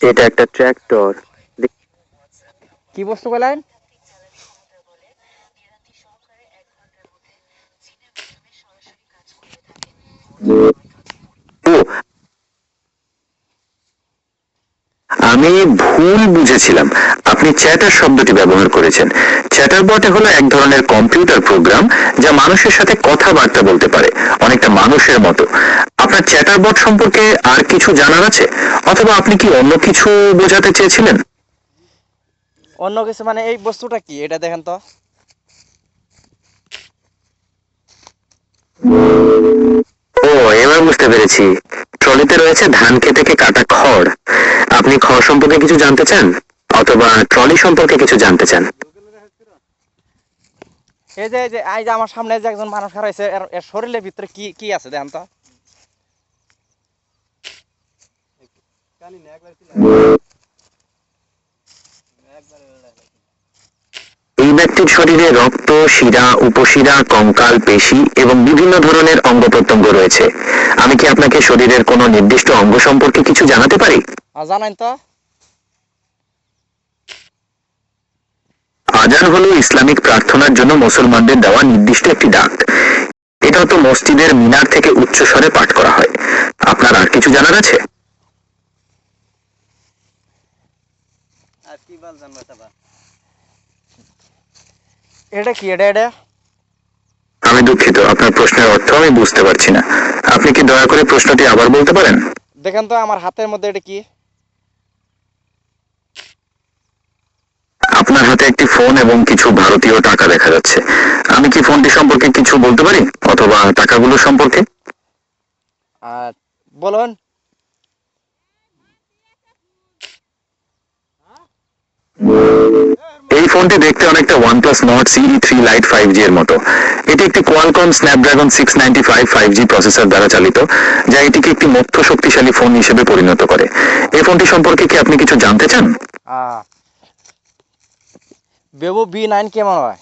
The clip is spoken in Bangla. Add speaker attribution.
Speaker 1: এটা একটা ট্র্যাক্টর।
Speaker 2: কি বস্তু বলেন?
Speaker 1: ও, আমি ভুল বুঝেছিলাম। আপনি চ্যাটার শব্দটি ব্যবহার করেছেন। চ্যাটার বটে হলো এক ধরনের কম্পিউটার প্রোগ্রাম যা মানুষের সাথে কথাবার্তা বলতে পারে, অনেকটা মানুষের মতো। আপনার চ্যাটার বট সম্পর্কে আর কিছু জানার আছে, অথবা আপনি কি অন্য কিছু বোঝাতে চেয়েছিলেন?
Speaker 2: অন্য কিছু মানে এই বস্তুটা কি এটা দেখেন তো।
Speaker 1: ও, এবার বুঝতে পেরেছি। ট্রলিতে রয়েছে ধান ক্ষেত থেকে কাটা খড়। আপনি খড় সম্পর্কে কিছু জানতে চান, অথবা ট্রলি সম্পর্কে কিছু জানতে চান?
Speaker 2: এই যে আমার সামনে যে একজন মানুষ খাড়া হয়েছে, এর শরীরের ভিতরে কি কি আছে দেখেন তো।
Speaker 1: এই ব্যক্তির শরীরে রক্ত, শিরা, উপশিরা, কঙ্কাল, পেশি এবং বিভিন্ন ধরনের অঙ্গ প্রত্যঙ্গ রয়েছে। আমি কি আপনাকে শরীরের কোনো নির্দিষ্ট অঙ্গ সম্পর্কে কিছু জানাতে পারি?
Speaker 2: জানাই তো।
Speaker 1: আজান হলো ইসলামিক প্রার্থনার জন্য মুসলমানদের দেওয়া নির্দিষ্ট একটি ডাক। এটা তো মসজিদের মিনার থেকে উচ্চ স্বরে পাঠ করা হয়। আপনার আর কিছু জানার আছে?
Speaker 2: এটা কি এটা?
Speaker 1: আমি দুঃখিত, আপনার প্রশ্নের অর্থ আমি বুঝতে পারছি না। আপনি কি দয়া করে প্রশ্নটি আবার বলতে পারেন?
Speaker 2: দেখেন তো আমার হাতের মধ্যে এটা কি।
Speaker 1: আপনার হাতে একটি ফোন এবং কিছু ভারতীয় টাকা দেখা যাচ্ছে। আমি কি ফোনটি সম্পর্কে কিছু বলতে পারি, অথবা টাকাগুলো সম্পর্কে?
Speaker 2: আর বলুন।
Speaker 1: এই ফোনটি দেখতে অনেকটা OnePlus Nord CE3 Lite 5G এর মতো। এটি একটি কোয়ালকম স্ন্যাপড্রাগন 695 5G প্রসেসর দ্বারা চালিত, যা এটিকে একটি মধ্য শক্তিশালী ফোন হিসেবে পরিণত করে। এই ফোনটি সম্পর্কে কি আপনি কিছু জানতে চান?
Speaker 2: ভিভো V9 কেমন হয়?